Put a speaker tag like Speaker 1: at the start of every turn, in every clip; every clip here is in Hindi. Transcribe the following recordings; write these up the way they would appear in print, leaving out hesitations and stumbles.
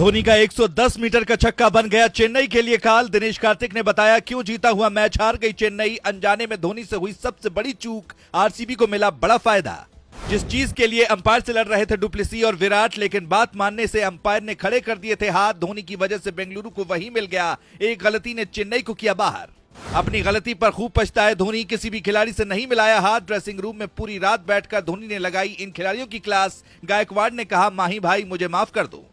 Speaker 1: धोनी का 110 मीटर का छक्का बन गया चेन्नई के लिए काल। दिनेश कार्तिक ने बताया क्यों जीता हुआ मैच हार गई चेन्नई। अनजाने में धोनी से हुई सबसे बड़ी चूक, आरसीबी को मिला बड़ा फायदा। जिस चीज के लिए अंपायर से लड़ रहे थे डुप्लेसी और विराट, लेकिन बात मानने से अंपायर ने खड़े कर दिए थे हाथ। धोनी की वजह से बेंगलुरु को वही मिल गया। एक गलती ने चेन्नई को किया बाहर। अपनी गलती पर खूब पछताए धोनी। किसी भी खिलाड़ी से नहीं मिलाया हाथ। ड्रेसिंग रूम में पूरी रात बैठकर धोनी ने लगाई इन खिलाड़ियों की क्लास। गायकवाड़ ने कहा, माही भाई मुझे माफ कर दो।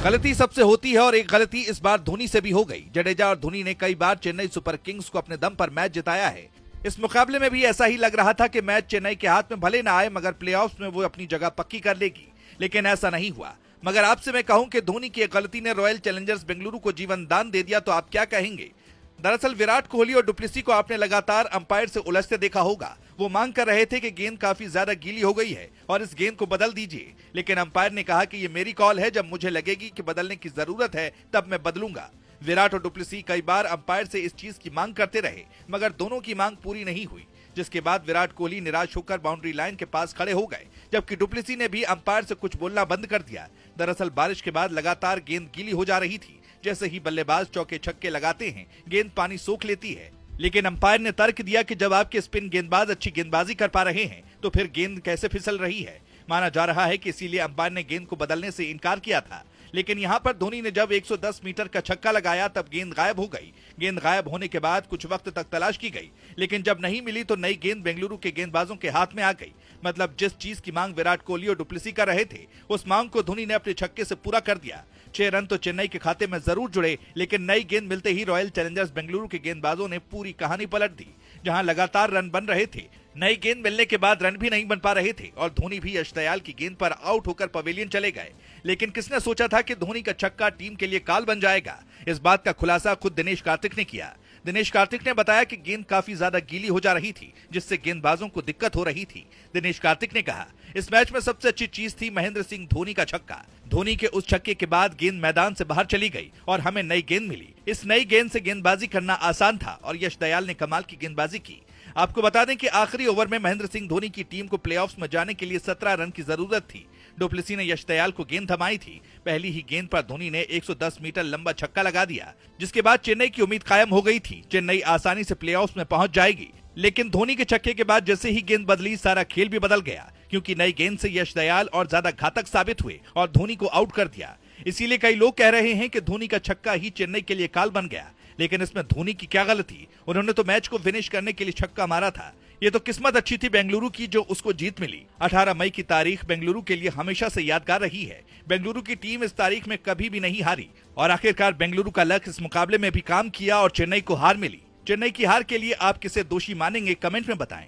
Speaker 1: गलती सबसे होती है और एक गलती इस बार धोनी से भी हो गई। जडेजा और धोनी ने कई बार चेन्नई सुपर किंग्स को अपने दम पर मैच जिताया है। इस मुकाबले में भी ऐसा ही लग रहा था कि मैच चेन्नई के हाथ में भले ना आए मगर प्लेऑफ्स में वो अपनी जगह पक्की कर लेगी, लेकिन ऐसा नहीं हुआ। मगर आपसे मैं कहूं कि धोनी की एक गलती ने रॉयल चैलेंजर्स बेंगलुरु को जीवन दान दे दिया, तो आप क्या कहेंगे? दरअसल विराट कोहली और डुप्लेसी को आपने लगातार अंपायर से उलझते देखा होगा। वो मांग कर रहे थे कि गेंद काफी ज्यादा गीली हो गई है और इस गेंद को बदल दीजिए, लेकिन अंपायर ने कहा कि ये मेरी कॉल है, जब मुझे लगेगी कि बदलने की जरूरत है तब मैं बदलूंगा। विराट और डुप्लेसी कई बार अंपायर से इस चीज की मांग करते रहे मगर दोनों की मांग पूरी नहीं हुई, जिसके बाद विराट कोहली निराश होकर बाउंड्री लाइन के पास खड़े हो गए, जबकि डुप्लेसी ने भी अंपायर से कुछ बोलना बंद कर दिया। दरअसल बारिश के बाद लगातार गेंद गीली हो जा रही थी। जैसे ही बल्लेबाज चौके छक्के लगाते हैं गेंद पानी सोख लेती है, लेकिन अंपायर ने तर्क दिया कि जब आपके स्पिन गेंदबाज अच्छी गेंदबाजी कर पा रहे हैं तो फिर गेंद कैसे फिसल रही है। माना जा रहा है कि इसीलिए अंपायर ने गेंद को बदलने से इनकार किया था। लेकिन यहां पर धोनी ने जब 110 मीटर का छक्का लगाया तब गेंद गायब हो गई। गेंद गायब होने के बाद कुछ वक्त तक तलाश की गई, लेकिन जब नहीं मिली तो नई गेंद बेंगलुरु के गेंदबाजों के हाथ में आ गई। मतलब जिस चीज की मांग विराट कोहली और डुप्लेसी कर रहे थे उस मांग को धोनी ने अपने छक्के से पूरा कर दिया। 6 रन तो चेन्नई के खाते में जरूर जुड़े, लेकिन नई गेंद मिलते ही रॉयल चैलेंजर्स बेंगलुरु के गेंदबाजों ने पूरी कहानी पलट दी। जहां लगातार रन बन रहे थे, नई गेंद मिलने के बाद रन भी नहीं बन पा रहे थे और धोनी भी यश दयाल की गेंद पर आउट होकर पवेलियन चले गए। लेकिन किसने सोचा था कि धोनी का छक्का टीम के लिए काल बन जाएगा? इस बात का खुलासा खुद दिनेश कार्तिक ने किया। दिनेश कार्तिक ने बताया कि गेंद काफी ज्यादा गीली हो जा रही थी, जिससे गेंदबाजों को दिक्कत हो रही थी। दिनेश कार्तिक ने कहा, इस मैच में सबसे अच्छी चीज थी महेंद्र सिंह धोनी का छक्का। धोनी के उस छक्के के बाद गेंद मैदान से बाहर चली गई और हमें नई गेंद मिली। इस नई गेंद से गेंदबाजी करना आसान था और यश दयाल ने कमाल की गेंदबाजी की। आपको बता दें कि आखिरी ओवर में महेंद्र सिंह धोनी की टीम को प्लेऑफ्स में जाने के लिए 17 रन की जरूरत थी। डुप्लेसी ने यश दयाल को गेंद थमाई थी। पहली ही गेंद पर धोनी ने 110 मीटर लंबा छक्का लगा दिया, जिसके बाद चेन्नई की उम्मीद कायम हो गई थी। चेन्नई आसानी से प्लेऑफ्स में पहुंच जाएगी, लेकिन धोनी के छक्के के बाद जैसे ही गेंद बदली सारा खेल भी बदल गया, क्योंकि नई गेंद से यश दयाल और ज्यादा घातक साबित हुए और धोनी को आउट कर दिया। इसीलिए कई लोग कह रहे हैं कि धोनी का छक्का ही चेन्नई के लिए काल बन गया। लेकिन इसमें धोनी की क्या गलती? उन्होंने तो मैच को फिनिश करने के लिए छक्का मारा था। ये तो किस्मत अच्छी थी बेंगलुरु की जो उसको जीत मिली। 18 मई की तारीख बेंगलुरु के लिए हमेशा से यादगार रही है। बेंगलुरु की टीम इस तारीख में कभी भी नहीं हारी और आखिरकार बेंगलुरु का लक इस मुकाबले में भी काम किया और चेन्नई को हार मिली। चेन्नई की हार के लिए आप किसे दोषी मानेंगे, कमेंट में बताएं।